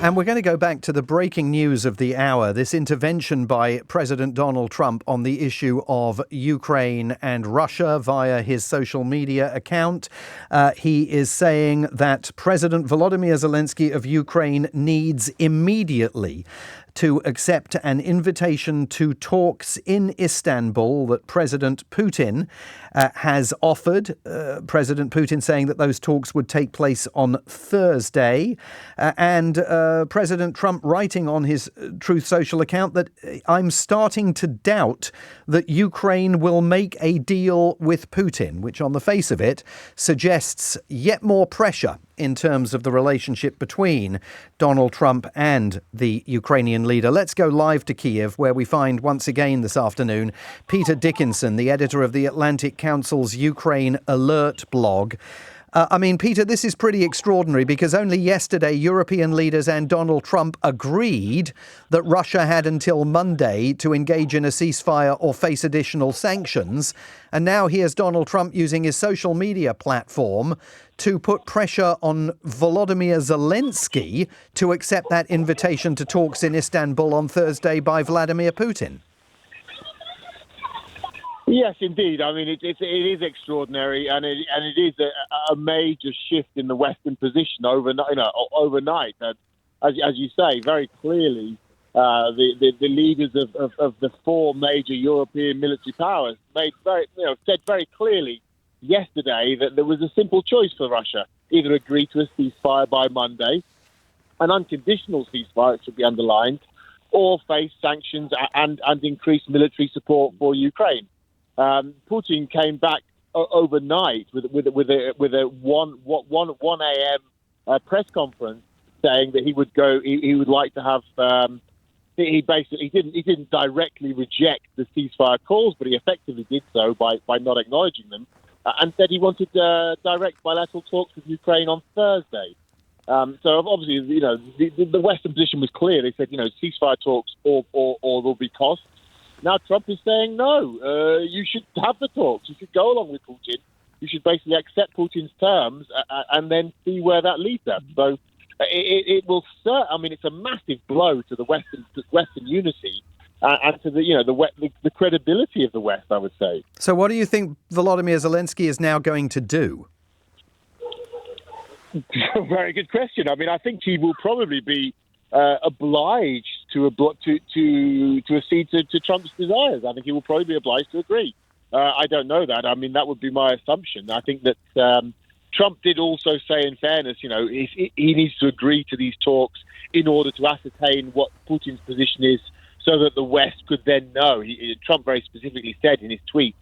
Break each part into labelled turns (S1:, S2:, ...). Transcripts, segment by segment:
S1: And we're going to go back to the breaking news of the hour, this intervention by President Donald Trump on the issue of Ukraine and Russia via his social media account. He is saying that President Volodymyr Zelensky of Ukraine needs immediately to accept an invitation to talks in Istanbul that President Putin has offered. President Putin saying that those talks would take place on Thursday. And President Trump writing on his Truth Social account that I'm starting to doubt that Ukraine will make a deal with Putin, which on the face of it suggests yet more pressure in terms of the relationship between Donald Trump and the Ukrainian leader. Let's go live to Kiev, where we find once again this afternoon Peter Dickinson, the editor of the Atlantic Council's Ukraine Alert blog. Peter, this is pretty extraordinary because only yesterday European leaders and Donald Trump agreed that Russia had until Monday to engage in a ceasefire or face additional sanctions. And now here's Donald Trump using his social media platform to put pressure on Volodymyr Zelensky to accept that invitation to talks in Istanbul on Thursday by Vladimir Putin.
S2: Yes, indeed. I mean, it is extraordinary, and it is a major shift in the Western position overnight. As you say, very clearly, the leaders of the four major European military powers said very clearly yesterday that there was a simple choice for Russia: either agree to a ceasefire by Monday, an unconditional ceasefire, it should be underlined, or face sanctions and increased military support for Ukraine. Putin came back overnight with a 1 a.m. Press conference saying that he would like to have. He didn't directly reject the ceasefire calls, but he effectively did so by not acknowledging them, and said he wanted direct bilateral talks with Ukraine on Thursday. So obviously, the Western position was clear. They said, ceasefire talks or there'll be costs. Now Trump is saying, no, you should have the talks. You should go along with Putin. You should basically accept Putin's terms and then see where that leads us. So it will. It's a massive blow to the Western unity and to the credibility of the West, I would say.
S1: So what do you think Volodymyr Zelensky is now going to do?
S2: Very good question. I think he will probably be obliged to accede to Trump's desires. I think he will probably be obliged to agree. I don't know that. That would be my assumption. I think that Trump did also say, in fairness, he needs to agree to these talks in order to ascertain what Putin's position is, so that the West could then know. Trump very specifically said in his tweet,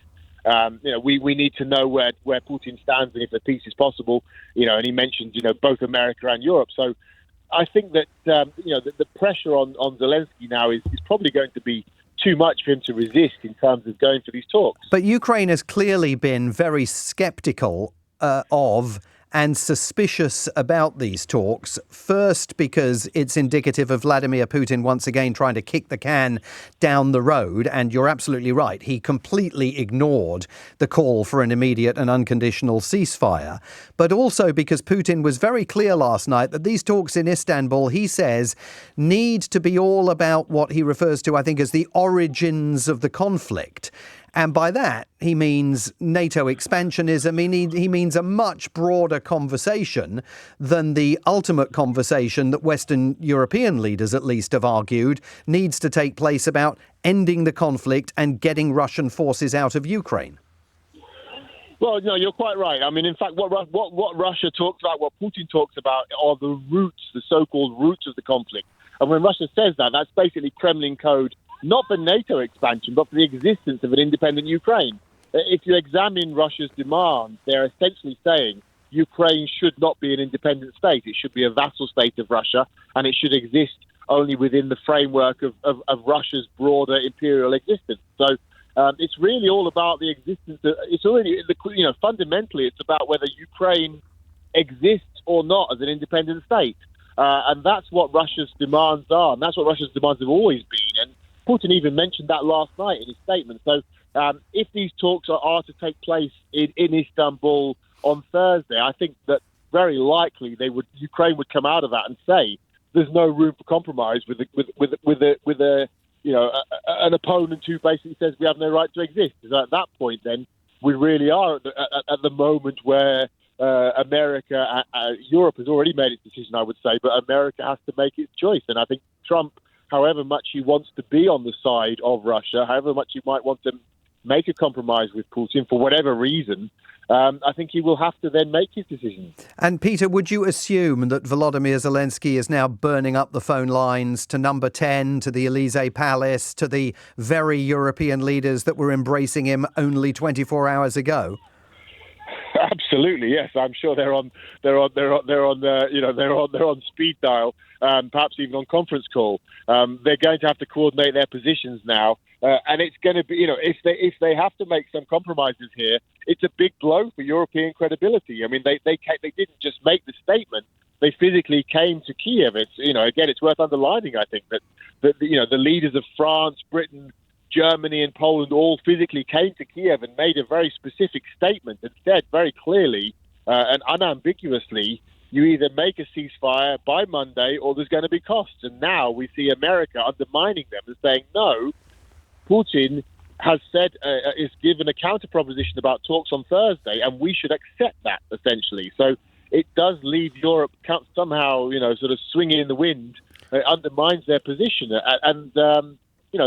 S2: we need to know where Putin stands and if a peace is possible. And he mentioned both America and Europe. So I think that the pressure on Zelensky now is probably going to be too much for him to resist in terms of going for these talks.
S1: But Ukraine has clearly been very sceptical of and suspicious about these talks. First, because it's indicative of Vladimir Putin once again trying to kick the can down the road. And you're absolutely right. He completely ignored the call for an immediate and unconditional ceasefire. But also because Putin was very clear last night that these talks in Istanbul, he says, need to be all about what he refers to, I think, as the origins of the conflict. And by that, he means NATO expansionism. He means a much broader conversation than the ultimate conversation that Western European leaders, at least, have argued needs to take place about ending the conflict and getting Russian forces out of Ukraine.
S2: Well, no, you're quite right. In fact, what Russia talks about, what Putin talks about, are the roots, the so-called roots of the conflict. And when Russia says that, that's basically Kremlin code, not for NATO expansion, but for the existence of an independent Ukraine. If you examine Russia's demands, they're essentially saying Ukraine should not be an independent state. It should be a vassal state of Russia, and it should exist only within the framework of Russia's broader imperial existence. So it's really all about the existence. Fundamentally, it's about whether Ukraine exists or not as an independent state. And that's what Russia's demands are, and that's what Russia's demands have always been. And Putin even mentioned that last night in his statement. So if these talks are to take place in Istanbul on Thursday, I think that very likely Ukraine would come out of that and say there's no room for compromise with a an opponent who basically says we have no right to exist. So at that point, then we really are at the moment where Europe has already made its decision, I would say, but America has to make its choice. And I think Trump, however much he wants to be on the side of Russia, however much he might want to make a compromise with Putin for whatever reason, I think he will have to then make his decision.
S1: And Peter, would you assume that Volodymyr Zelensky is now burning up the phone lines to number 10, to the Elysee Palace, to the very European leaders that were embracing him only 24 hours ago?
S2: Absolutely, yes. I'm sure they're on speed dial, perhaps even on conference call. They're going to have to coordinate their positions now, and it's going to be, if they have to make some compromises here, it's a big blow for European credibility. I mean, they didn't just make the statement; they physically came to Kiev. It's worth underlining, I think, that the leaders of France, Britain, Germany and Poland all physically came to Kiev and made a very specific statement and said very clearly and unambiguously, you either make a ceasefire by Monday or there's going to be costs. And now we see America undermining them and saying, no, Putin has said, is given a counter proposition about talks on Thursday, and we should accept that, essentially. So it does leave Europe somehow, sort of swinging in the wind. It undermines their position.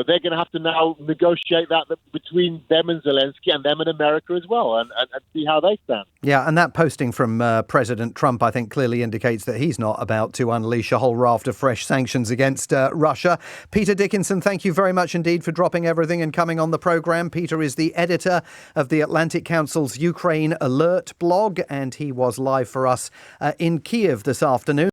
S2: They're going to have to now negotiate that between them and Zelensky and them and America as well and see how they stand.
S1: Yeah, and that posting from President Trump, I think, clearly indicates that he's not about to unleash a whole raft of fresh sanctions against Russia. Peter Dickinson, thank you very much indeed for dropping everything and coming on the programme. Peter is the editor of the Atlantic Council's Ukraine Alert blog, and he was live for us in Kiev this afternoon.